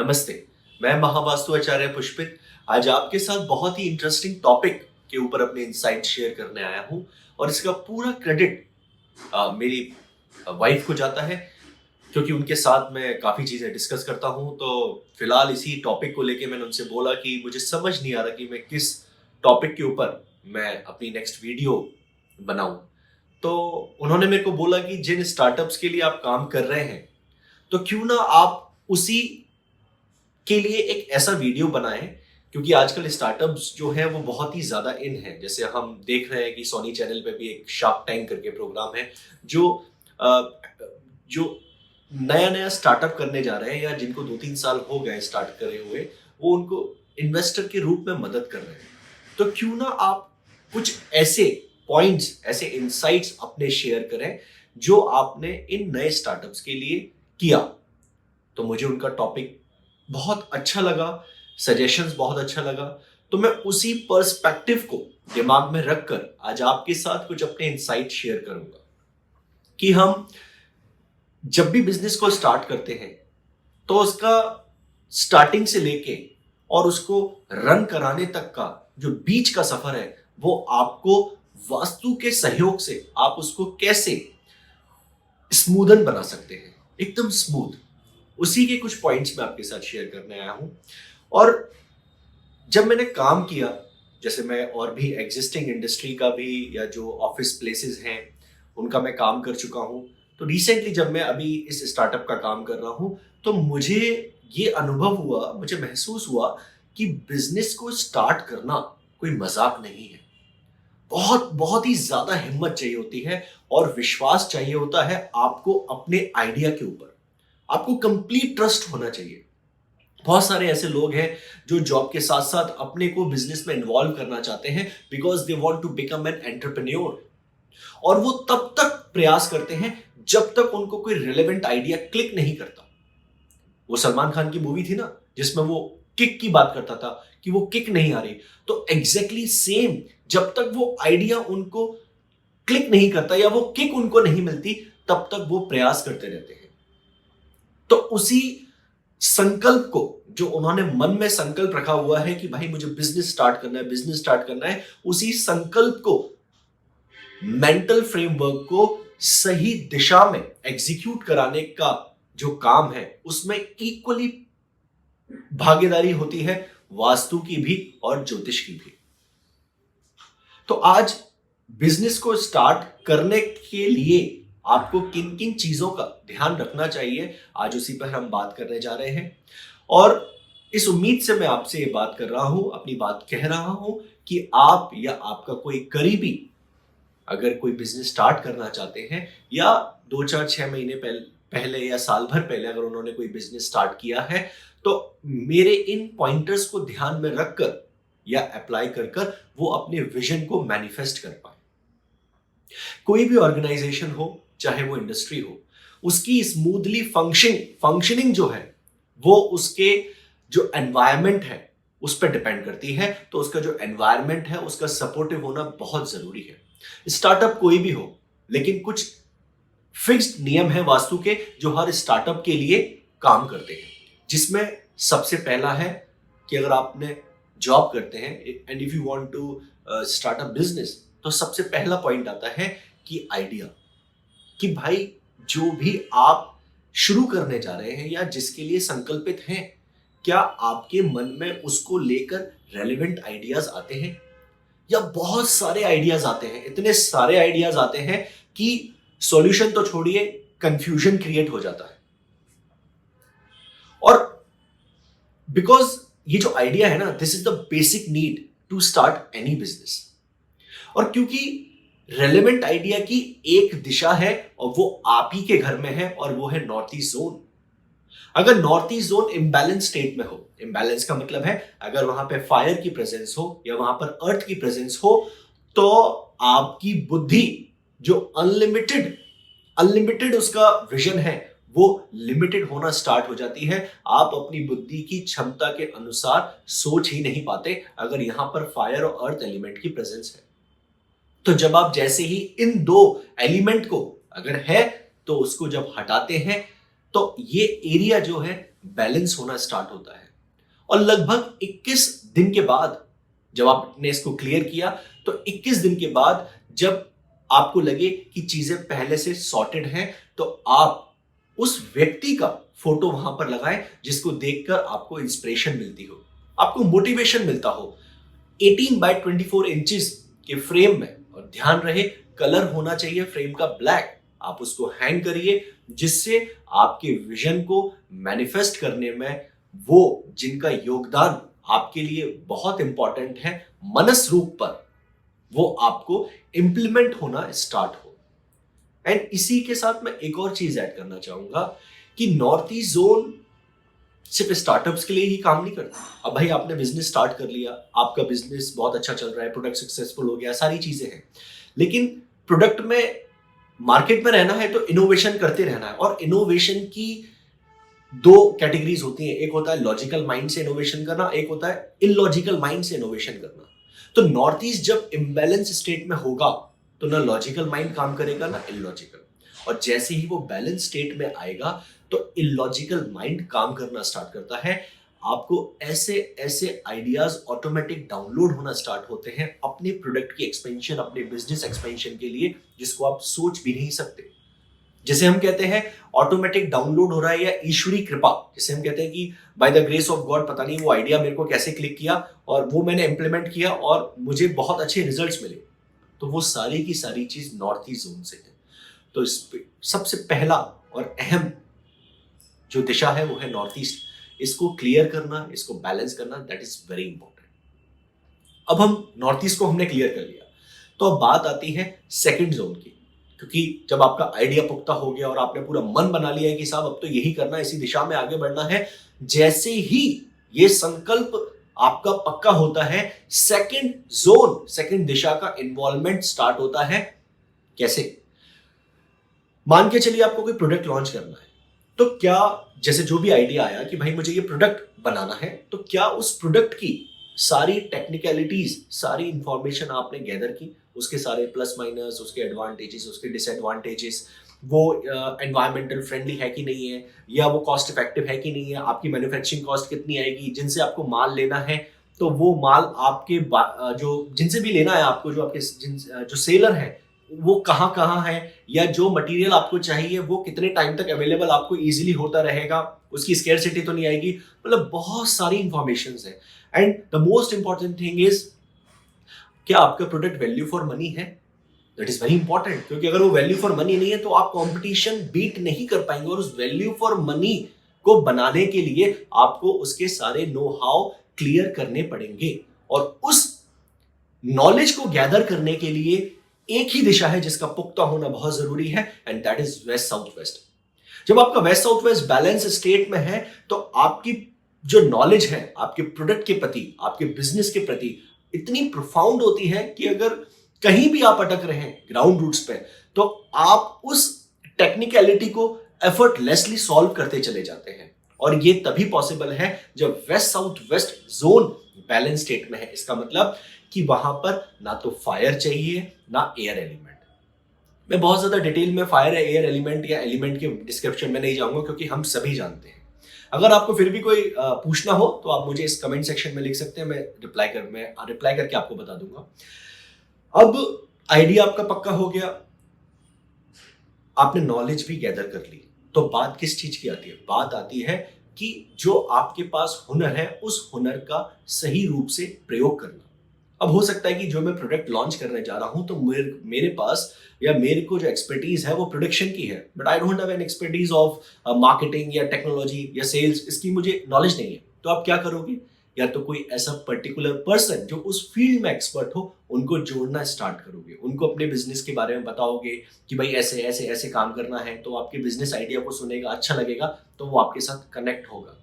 नमस्ते। मैं महावास्तु आचार्य पुष्पित आज आपके साथ बहुत ही इंटरेस्टिंग टॉपिक के ऊपर अपने इंसाइट शेयर करने आया हूं और इसका पूरा क्रेडिट मेरी वाइफ को जाता है, क्योंकि उनके साथ मैं काफ़ी चीज़ें डिस्कस करता हूं। तो फिलहाल इसी टॉपिक को लेके मैंने उनसे बोला कि मुझे समझ नहीं आ रहा कि मैं किस टॉपिक के ऊपर मैं अपनी नेक्स्ट वीडियो बनाऊं। तो उन्होंने मेरे को बोला कि जिन स्टार्टअप्स के लिए आप काम कर रहे हैं, तो क्यों ना आप उसी के लिए एक ऐसा वीडियो बनाएं, क्योंकि आजकल स्टार्टअप्स जो है वो बहुत ही ज्यादा इन है। जैसे हम देख रहे हैं कि सोनी चैनल पे भी एक शार्क टैंक करके प्रोग्राम है, जो अ, जो नया नया स्टार्टअप करने जा रहे हैं या जिनको 2-3 साल हो गए स्टार्ट करे हुए, वो उनको इन्वेस्टर के रूप में मदद कर रहे हैं। तो क्यों ना आप कुछ ऐसे पॉइंट्स, ऐसे इंसाइट्स अपने शेयर करें जो आपने इन नए स्टार्टअप्स के लिए किया। तो मुझे उनका टॉपिक बहुत अच्छा लगा, सजेशंस बहुत अच्छा लगा। तो मैं उसी पर्सपेक्टिव को दिमाग में रखकर आज आपके साथ कुछ अपने इंसाइट शेयर करूंगा कि हम जब भी बिजनेस को स्टार्ट करते हैं, तो उसका स्टार्टिंग से लेके और उसको रन कराने तक का जो बीच का सफर है, वो आपको वास्तु के सहयोग से आप उसको कैसे स्मूदन बना सकते हैं, एकदम स्मूथ। उसी के कुछ पॉइंट्स मैं आपके साथ शेयर करने आया हूं। और जब मैंने काम किया, जैसे मैं और भी एग्जिस्टिंग इंडस्ट्री का भी या जो ऑफिस प्लेसेस हैं उनका मैं काम कर चुका हूं, तो रिसेंटली जब मैं अभी इस स्टार्टअप का काम कर रहा हूं, तो मुझे ये अनुभव हुआ, मुझे महसूस हुआ कि बिजनेस को स्टार्ट करना कोई मजाक नहीं है। बहुत बहुत ही ज्यादा हिम्मत चाहिए होती है और विश्वास चाहिए होता है आपको अपने आइडिया के ऊपर। आपको कंप्लीट ट्रस्ट होना चाहिए। बहुत सारे ऐसे लोग हैं जो जॉब के साथ साथ अपने को बिजनेस में इन्वॉल्व करना चाहते हैं, because they want to become an entrepreneur. और वो तब तक प्रयास करते हैं जब तक उनको कोई रिलेवेंट आइडिया क्लिक नहीं करता। वो सलमान खान की मूवी थी ना, जिसमें वो किक की बात करता था कि वो किक नहीं आ रही। तो एग्जैक्टली सेम, जब तक वो आइडिया उनको क्लिक नहीं करता या वो किक उनको नहीं मिलती, तब तक वो प्रयास करते रहते हैं। तो उसी संकल्प को, जो उन्होंने मन में संकल्प रखा हुआ है कि भाई मुझे बिजनेस स्टार्ट करना है, बिजनेस स्टार्ट करना है, उसी संकल्प को, मेंटल फ्रेमवर्क को सही दिशा में एग्जीक्यूट कराने का जो काम है, उसमें इक्वली भागीदारी होती है वास्तु की भी और ज्योतिष की भी। तो आज बिजनेस को स्टार्ट करने के लिए आपको किन किन चीजों का ध्यान रखना चाहिए, आज उसी पर हम बात करने जा रहे हैं। और इस उम्मीद से मैं आपसे ये बात कर रहा हूं, अपनी बात कह रहा हूं कि आप या आपका कोई करीबी अगर कोई बिजनेस स्टार्ट करना चाहते हैं, या 2-4-6 महीने पहले या साल भर पहले अगर उन्होंने कोई बिजनेस स्टार्ट किया है, तो मेरे इन पॉइंटर्स को ध्यान में रखकर या अप्लाई कर कर वो अपने विजन को मैनिफेस्ट कर पाए। कोई भी ऑर्गेनाइजेशन हो, चाहे वो इंडस्ट्री हो, उसकी स्मूथली फंक्शनिंग जो है, वो उसके जो एनवायरनमेंट है उस पर डिपेंड करती है। तो उसका जो एनवायरनमेंट है उसका सपोर्टिव होना बहुत जरूरी है। स्टार्टअप कोई भी हो, लेकिन कुछ फिक्स्ड नियम है वास्तु के जो हर स्टार्टअप के लिए काम करते हैं, जिसमें सबसे पहला है कि अगर आपने जॉब करते हैं and if you want to start a business, तो सबसे पहला पॉइंट आता है कि आइडिया, कि भाई जो भी आप शुरू करने जा रहे हैं या जिसके लिए संकल्पित हैं, क्या आपके मन में उसको लेकर रेलेवेंट आइडियाज आते हैं, या बहुत सारे आइडियाज आते हैं, इतने सारे आइडियाज आते हैं कि सॉल्यूशन तो छोड़िए, कंफ्यूजन क्रिएट हो जाता है। और बिकॉज ये जो आइडिया है ना, this is the basic need to start any business. और क्योंकि रेलेवेंट आइडिया की एक दिशा है और वो आप ही के घर में है, और वो है नॉर्थ ईस्ट जोन। अगर north east zone imbalance state में हो, इम्बैलेंस का मतलब है अगर वहां पे फायर की प्रेजेंस हो या वहां पर अर्थ की प्रेजेंस हो, तो आपकी बुद्धि जो अनलिमिटेड अनलिमिटेड उसका विजन है, वो लिमिटेड होना स्टार्ट हो जाती है। आप अपनी बुद्धि की क्षमता के अनुसार सोच ही नहीं पाते अगर यहां पर फायर और अर्थ एलिमेंट की प्रेजेंस है। तो जब आप जैसे ही इन दो एलिमेंट को अगर है, तो उसको जब हटाते हैं, तो ये एरिया जो है बैलेंस होना स्टार्ट होता है। और लगभग 21 दिन के बाद जब आपने इसको क्लियर किया, तो 21 दिन के बाद जब आपको लगे कि चीजें पहले से सॉर्टेड हैं, तो आप उस व्यक्ति का फोटो वहां पर लगाएं जिसको देखकर आपको इंस्पिरेशन मिलती हो, आपको मोटिवेशन मिलता हो। 18 बाय 24 इंचेस के फ्रेम में, और ध्यान रहे कलर होना चाहिए फ्रेम का ब्लैक। आप उसको हैंग करिए, जिससे आपके विजन को मैनिफेस्ट करने में वो जिनका योगदान आपके लिए बहुत इंपॉर्टेंट है मनस रूप पर, वो आपको इंप्लीमेंट होना स्टार्ट हो। एंड इसी के साथ मैं एक और चीज ऐड करना चाहूंगा कि नॉर्थ ईस्ट जोन सिर्फ स्टार्टअप्स के लिए ही काम नहीं करता। अब भाई आपने बिजनेस स्टार्ट कर लिया, आपका बिजनेस बहुत अच्छा चल रहा है, प्रोडक्ट सक्सेसफुल हो गया, सारी चीजें हैं, लेकिन प्रोडक्ट में मार्केट में रहना है तो इनोवेशन करते रहना है। और इनोवेशन की दो कैटेगरीज होती हैं, एक होता है लॉजिकल माइंड से इनोवेशन करना, एक होता है इलॉजिकल माइंड से इनोवेशन करना। तो नॉर्थ ईस्ट जब इम्बैलेंस स्टेट में होगा तो ना लॉजिकल माइंड काम करेगा ना इलॉजिकल, और जैसे ही वो बैलेंस स्टेट में आएगा तो इलॉजिकल माइंड काम करना स्टार्ट करता है। आपको ऐसे ऐसे आइडियाज ऑटोमेटिक डाउनलोड होना स्टार्ट होते हैं अपने प्रोडक्ट की एक्सपेंशन, अपने बिजनेस एक्सपेंशन के लिए, जिसको आप सोच भी नहीं सकते। जैसे हम कहते हैं ऑटोमेटिक डाउनलोड हो रहा है, या ईश्वरी कृपा, जैसे हम कहते हैं कि by the grace of God, पता नहीं वो आइडिया मेरे को कैसे क्लिक किया और वो मैंने इंप्लीमेंट किया और मुझे बहुत अच्छे रिजल्ट्स मिले। तो वो सारी की सारी चीज नॉर्थ ईस्ट जोन से है। तो इस पे सबसे पहला और अहम जो दिशा है वो है नॉर्थ ईस्ट। इसको क्लियर करना, इसको बैलेंस करना, दैट इज वेरी इंपॉर्टेंट। अब हम नॉर्थ ईस्ट को हमने क्लियर कर लिया, तो अब बात आती है सेकंड जोन की। क्योंकि जब आपका आइडिया पुख्ता हो गया और आपने पूरा मन बना लिया है कि साहब अब तो यही करना है, इसी दिशा में आगे बढ़ना है, जैसे ही ये संकल्प आपका पक्का होता है, सेकंड जोन, सेकंड दिशा का इन्वॉल्वमेंट स्टार्ट होता है। कैसे? मान के चलिए आपको कोई प्रोडक्ट लॉन्च करना है, तो क्या, जैसे जो भी आइडिया आया कि भाई मुझे ये प्रोडक्ट बनाना है, तो क्या उस प्रोडक्ट की सारी टेक्निकलिटीज, सारी इंफॉर्मेशन आपने गैदर की, उसके सारे प्लस माइनस, उसके एडवांटेजेस, उसके डिसएडवांटेजेस, वो एनवायरमेंटल फ्रेंडली है कि नहीं है, या वो कॉस्ट इफेक्टिव है कि नहीं है, आपकी मैन्युफैक्चरिंग कॉस्ट कितनी आएगी, जिनसे आपको माल लेना है तो वो माल आपके जो जिनसे भी लेना है आपको, जो आपके जो सेलर है वो कहाँ कहाँ है, या जो मटेरियल आपको चाहिए वो कितने टाइम तक अवेलेबल आपको इजीली होता रहेगा, उसकी स्केर्सिटी तो नहीं आएगी। मतलब बहुत सारी इंफॉर्मेशन है। And the most important thing is, क्या आपका प्रोडक्ट वैल्यू फॉर मनी है? दैट इज वेरी इंपॉर्टेंट, क्योंकि अगर वो वैल्यू फॉर मनी नहीं है तो आप कंपटीशन बीट नहीं कर पाएंगे। और उस वैल्यू फॉर मनी को बनाने के लिए आपको उसके सारे नो हाउ क्लियर करने पड़ेंगे, और उस नॉलेज को गैदर करने के लिए एक ही दिशा है जिसका पुख्ता होना बहुत जरूरी है, and that is west south west. जब आपका west south west balance state में है, तो आपकी जो नॉलेज है आपके प्रोडक्ट के प्रति, आपके बिजनेस के प्रति इतनी प्रोफाउंड होती है कि अगर कहीं भी आप अटक रहे हैं ग्राउंड रूट्स पे, तो आप उस टेक्निकलिटी को एफर्टलेसली सॉल्व करते चले जाते हैं। और ये तभी पॉसिबल है जब west south west zone balance state में है। इसका मतलब कि वहां पर ना तो फायर चाहिए ना एयर एलिमेंट। मैं बहुत ज्यादा डिटेल में फायर एयर एलिमेंट या एलिमेंट के डिस्क्रिप्शन में नहीं जाऊंगा, क्योंकि हम सभी जानते हैं। अगर आपको फिर भी कोई पूछना हो तो आप मुझे इस कमेंट सेक्शन में लिख सकते हैं, मैं रिप्लाई करके आपको बता दूंगा। अब आइडिया आपका पक्का हो गया, आपने नॉलेज भी गैदर कर ली, तो बात किस चीज की आती है? बात आती है कि जो आपके पास हुनर है उस हुनर का सही रूप से प्रयोग करना। अब हो सकता है कि जो मैं प्रोडक्ट लॉन्च करने जा रहा हूं, तो मेरे पास या मेरे को जो एक्सपर्टीज है वो प्रोडक्शन की है, but I don't have an expertise of marketing या टेक्नोलॉजी या सेल्स, इसकी मुझे नॉलेज नहीं है। तो आप क्या करोगे? या तो कोई ऐसा पर्टिकुलर पर्सन जो उस फील्ड में एक्सपर्ट हो, उनको जोड़ना स्टार्ट करोगे, उनको अपने बिजनेस के बारे में बताओगे कि भाई ऐसे ऐसे ऐसे काम करना है, तो आपके बिजनेस आइडिया को सुनेगा, अच्छा लगेगा, तो वो आपके साथ कनेक्ट होगा।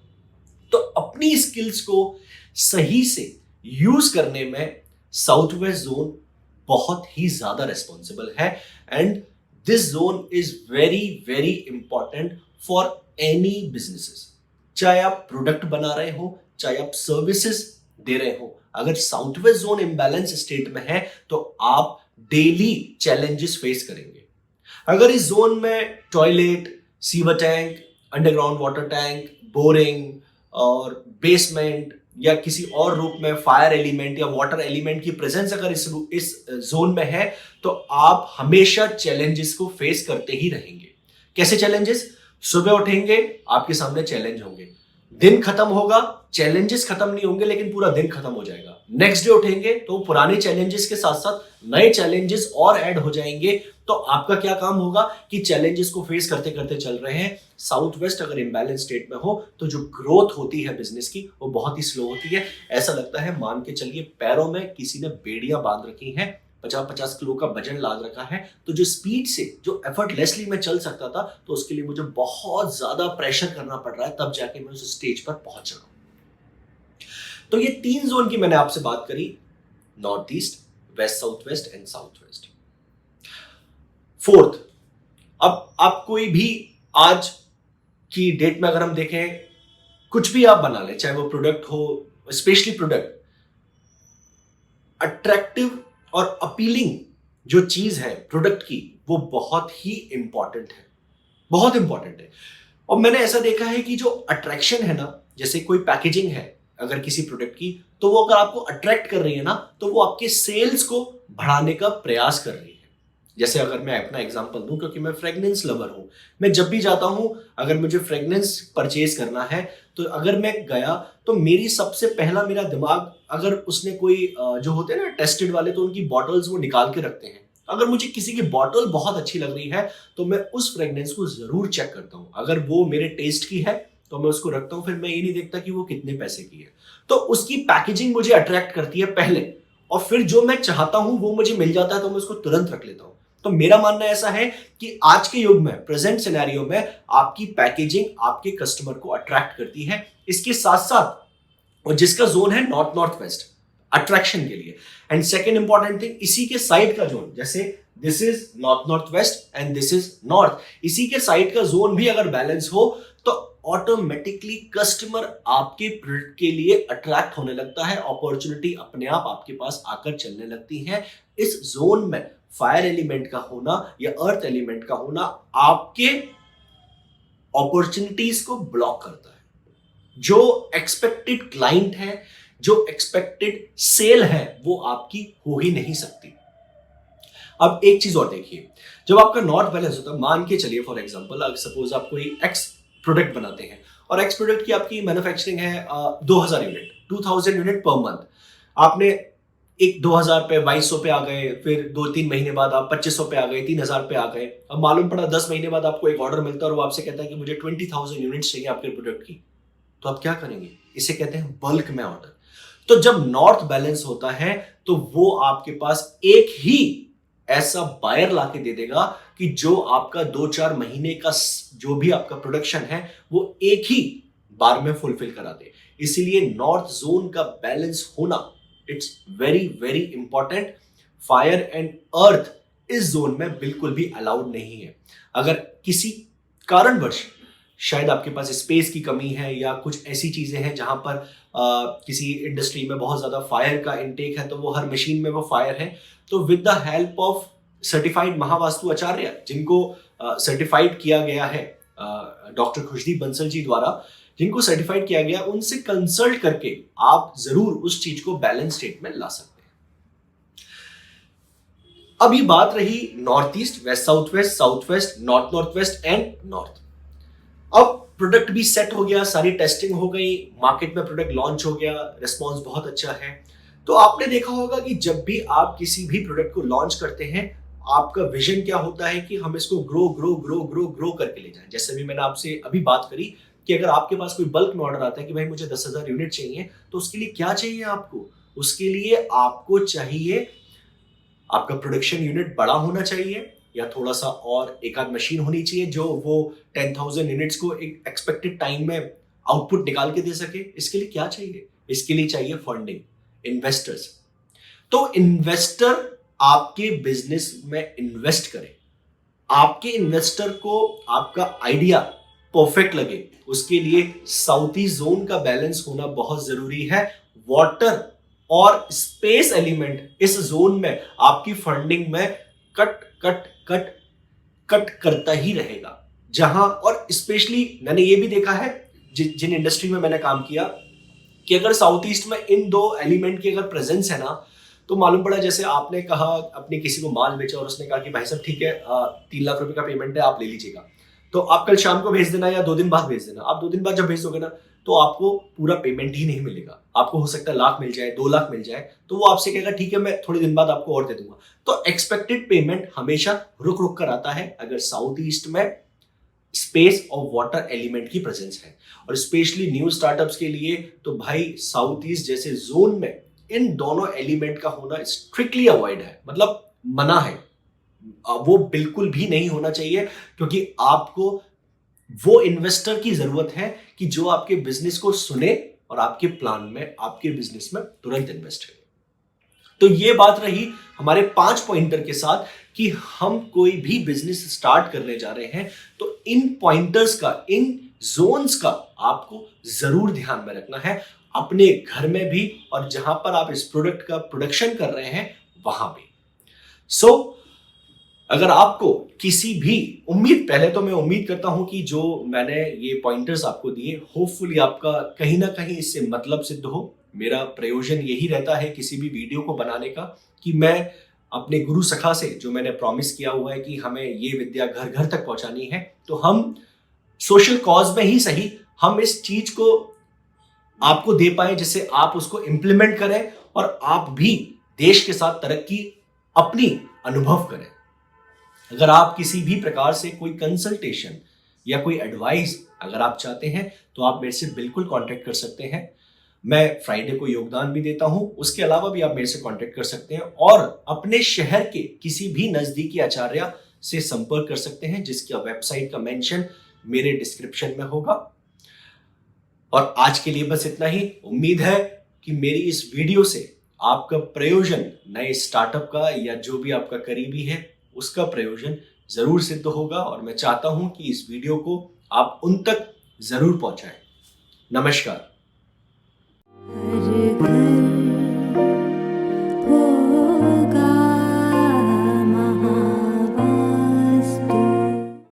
तो अपनी स्किल्स को सही से यूज करने में साउथ वेस्ट जोन बहुत ही ज्यादा रेस्पॉन्सिबल है, and this zone is very very important for any businesses. चाहे आप प्रोडक्ट बना रहे हो, चाहे आप सर्विसेज दे रहे हो, अगर south west zone imbalance state में है तो आप डेली चैलेंजेस फेस करेंगे। अगर इस जोन में toilet, sewer tank, underground water tank, boring और बेसमेंट या किसी और रूप में फायर एलिमेंट या वाटर एलिमेंट की प्रेजेंस अगर इस जोन में है, तो आप हमेशा चैलेंजेस को फेस करते ही रहेंगे। कैसे चैलेंजेस? सुबह उठेंगे, आपके सामने चैलेंज होंगे, दिन खत्म होगा, चैलेंजेस खत्म नहीं होंगे लेकिन पूरा दिन खत्म हो जाएगा। नेक्स्ट डे उठेंगे तो पुराने चैलेंजेस के साथ साथ नए चैलेंजेस और ऐड हो जाएंगे। तो आपका क्या काम होगा कि चैलेंजेस को फेस करते करते चल रहे हैं। साउथ वेस्ट अगर इम्बैलेंस स्टेट में हो तो जो ग्रोथ होती है बिजनेस की वो बहुत ही स्लो होती है। ऐसा लगता है मान के चलिए पैरों में किसी ने बेड़ियां बांध रखी हैं, 50-50 किलो का वजन लाद रखा है। तो जो स्पीड से, जो एफर्टलेसली मैं चल सकता था, तो उसके लिए मुझे बहुत ज्यादा प्रेशर करना पड़ रहा है, तब जाके मैं उस स्टेज पर पहुंच रहा हूं। तो ये 3 जोन की मैंने आपसे बात करी, north east, west south west and south west. Fourth, अब आप कोई भी आज की डेट में अगर हम देखें, कुछ भी आप बना लें, चाहे वो प्रोडक्ट हो, स्पेशली प्रोडक्ट, अट्रैक्टिव और अपीलिंग जो चीज है प्रोडक्ट की, वो बहुत ही इंपॉर्टेंट है, बहुत इंपॉर्टेंट है। और मैंने ऐसा देखा है कि जो अट्रैक्शन है ना, जैसे कोई पैकेजिंग है अगर किसी प्रोडक्ट की, तो वो अगर आपको अट्रैक्ट कर रही है ना, तो वो आपके सेल्स को बढ़ाने का प्रयास कर रही है। जैसे अगर मैं अपना एग्जांपल दूं, क्योंकि मैं फ्रेग्रेंस लवर हूं, मैं जब भी जाता हूं अगर मुझे फ्रेग्रेंस परचेज करना है, तो अगर मैं गया तो मेरी सबसे पहला मेरा दिमाग, अगर उसने कोई जो होते हैं ना टेस्टेड वाले, तो उनकी बॉटल्स वो निकाल के रखते हैं। अगर मुझे किसी की बॉटल बहुत अच्छी लग रही है तो मैं उस फ्रेग्रेंस को जरूर चेक करता हूं। अगर वो मेरे टेस्ट की है तो मैं उसको रखता हूं, फिर मैं ये नहीं देखता कि वो कितने पैसे की है। तो उसकी पैकेजिंग मुझे अट्रैक्ट करती है पहले, और फिर जो मैं चाहता हूं वो मुझे मिल जाता है तो मैं उसको तुरंत रख लेता हूं। तो मेरा मानना ऐसा है कि आज के युग में, प्रेजेंट सिनेरियो में, आपकी पैकेजिंग आपके कस्टमर को अट्रैक्ट करती है। इसके साथ साथ, और जिसका जोन है नॉर्थ नॉर्थ वेस्ट अट्रैक्शन के लिए, एंड सेकेंड इंपॉर्टेंट थिंग, इसी के साइड का जोन, जैसे this is north north west and this is north, इसी के साइड का जोन भी अगर बैलेंस हो तो ऑटोमेटिकली कस्टमर आपके प्रोडक्ट के लिए अट्रैक्ट होने लगता है, अपॉर्चुनिटी अपने आप आपके पास आकर चलने लगती है। इस जोन में फायर एलिमेंट का होना या अर्थ एलिमेंट का होना आपके अपॉर्चुनिटीज को ब्लॉक करता है। जो एक्सपेक्टेड क्लाइंट है, जो एक्सपेक्टेड सेल है, वो आपकी हो ही नहीं सकती। अब एक चीज और देखिए, जब आपका नॉर्थ बैलेंस होता है, मान के चलिए फॉर एग्जांपल, सपोज आप कोई एक्स प्रोडक्ट बनाते हैं और एक्स प्रोडक्ट की आपकी मैन्युफैक्चरिंग है 2000 यूनिट, 2000 यूनिट पर मंथ। आपने एक 2000 पे 2200 पे आ गए, फिर 2-3 महीने बाद आप 2500 पे आ गए, 3000 पे आ गए। अब मालूम पड़ा 10 महीने बाद आपको एक ऑर्डर मिलता है और वो आपसे कहता है कि मुझे 20,000 यूनिट्स चाहिए आपके प्रोडक्ट की। तो आप क्या करेंगे? इसे कहते हैं बल्क में ऑर्डर। तो जब नॉर्थ बैलेंस होता है तो वो आपके पास एक ही ऐसा बायर लाके दे देगा कि जो आपका 2-4 महीने का जो भी आपका प्रोडक्शन है वो एक ही बार में फुलफिल करा दे। इसीलिए नॉर्थ जोन का बैलेंस होना, it's very very important. Fire and earth इस जोन में बिल्कुल भी अलाउड नहीं है। अगर किसी कारणवश शायद आपके पास स्पेस की कमी है या कुछ ऐसी चीजें हैं जहां पर किसी इंडस्ट्री में बहुत ज्यादा फायर का इनटेक है, तो वो हर मशीन में वो फायर है, तो with the help of certified Mahavastu आचार्य, जिनको सर्टिफाइड किया गया है डॉक्टर खुशदीप बंसल जी द्वारा, जिनको सर्टिफाइड किया गया, उनसे कंसल्ट करके आप जरूर उस चीज को बैलेंस स्टेट में ला सकते हैं। अब ये बात रही north east, west south west, north north west and north. अब प्रोडक्ट भी सेट हो गया, सारी टेस्टिंग हो गई, मार्केट में प्रोडक्ट लॉन्च हो गया, रिस्पॉन्स बहुत अच्छा है। तो आपने देखा होगा कि जब भी आप किसी भी प्रोडक्ट को लॉन्च करते हैं, आपका विजन क्या होता है कि हम इसको grow grow grow grow grow करके ले जाएं। जैसे भी मैंने आपसे अभी बात करी कि अगर आपके पास कोई बल्क में ऑर्डर आता है कि भाई मुझे 10,000 यूनिट चाहिए, तो उसके लिए क्या चाहिए आपको? उसके लिए आपको चाहिए आपका प्रोडक्शन यूनिट बड़ा होना चाहिए, या थोड़ा सा और एक आध मशीन होनी चाहिए जो वो 10,000 यूनिट्स को एक एक्सपेक्टेड टाइम में आउटपुट निकाल के दे सके। इसके लिए क्या चाहिए? इसके लिए चाहिए फंडिंग, इन्वेस्टर्स। तो इन्वेस्टर आपके बिजनेस में इन्वेस्ट करे, आपके इन्वेस्टर को आपका आइडिया परफेक्ट लगे, उसके लिए साउथी जोन का बैलेंस होना बहुत जरूरी है। वाटर और स्पेस एलिमेंट इस जोन में आपकी फंडिंग में कट कट कट कट करता ही रहेगा। जहां, और स्पेशली मैंने ये भी देखा है, जिन इंडस्ट्री में मैंने काम किया कि अगर साउथ ईस्ट में इन दो एलिमेंट की अगर प्रेजेंस है ना, तो मालूम पड़ा जैसे आपने कहा अपने किसी को माल बेचा और उसने कहा कि भाई साहब ठीक है 3 लाख रुपए का पेमेंट है, आप ले लीजिएगा, तो आप कल शाम को भेज देना या 2 दिन बाद भेज देना। आप 2 दिन बाद जब भेज दोगे ना, तो आपको पूरा पेमेंट ही नहीं मिलेगा। आपको हो सकता है लाख मिल जाए, 2 लाख मिल जाए, तो वो आपसे कहेगा ठीक है मैं थोड़े दिन बाद आपको और दे दूंगा। तो एक्सपेक्टेड पेमेंट हमेशा रुक रुक कर आता है अगर साउथ ईस्ट में स्पेस और वाटर एलिमेंट की प्रेजेंस है। और स्पेशली न्यू स्टार्टअप्स के लिए तो भाई साउथ ईस्ट जैसे जोन में इन दोनों एलिमेंट का होना स्ट्रिक्टली अवॉइड है, मतलब मना है, वो बिल्कुल भी नहीं होना चाहिए, क्योंकि आपको वो इन्वेस्टर की जरूरत है कि जो आपके बिजनेस को सुने और आपके प्लान में, आपके बिजनेस में तुरंत इन्वेस्ट करे। तो ये बात रही हमारे 5 पॉइंटर के साथ कि हम कोई भी बिजनेस स्टार्ट करने जा रहे हैं तो इन पॉइंटर्स का, इन जोन्स का आपको जरूर ध्यान में रखना है, अपने घर में भी और जहां पर आप इस प्रोडक्ट का प्रोडक्शन कर रहे हैं वहां भी। अगर आपको किसी भी पहले तो मैं उम्मीद करता हूं कि जो मैंने ये पॉइंटर्स आपको दिए, होपफुली आपका कहीं ना कहीं इससे मतलब सिद्ध हो। मेरा प्रयोजन यही रहता है किसी भी वीडियो को बनाने का कि मैं अपने गुरु सखा से जो मैंने प्रॉमिस किया हुआ है कि हमें ये विद्या घर घर तक पहुंचानी है, तो हम सोशल कॉज में ही सही हम इस चीज को आपको दे पाए जिससे आप उसको इंप्लीमेंट करें और आप भी देश के साथ तरक्की अपनी अनुभव करें। अगर आप किसी भी प्रकार से कोई कंसल्टेशन या कोई एडवाइस अगर आप चाहते हैं तो आप मेरे से बिल्कुल कांटेक्ट कर सकते हैं। मैं फ्राइडे को योगदान भी देता हूं, उसके अलावा भी आप मेरे से कांटेक्ट कर सकते हैं और अपने शहर के किसी भी नजदीकी आचार्य से संपर्क कर सकते हैं, जिसका वेबसाइट का मेंशन मेरे डिस्क्रिप्शन में होगा। और आज के लिए बस इतना ही। उम्मीद है कि मेरी इस वीडियो से आपका प्रयोजन नए स्टार्टअप का या जो भी आपका करीबी है उसका प्रयोजन जरूर सिद्ध होगा, और मैं चाहता हूं कि इस वीडियो को आप उन तक जरूर पहुंचाएं। नमस्कार।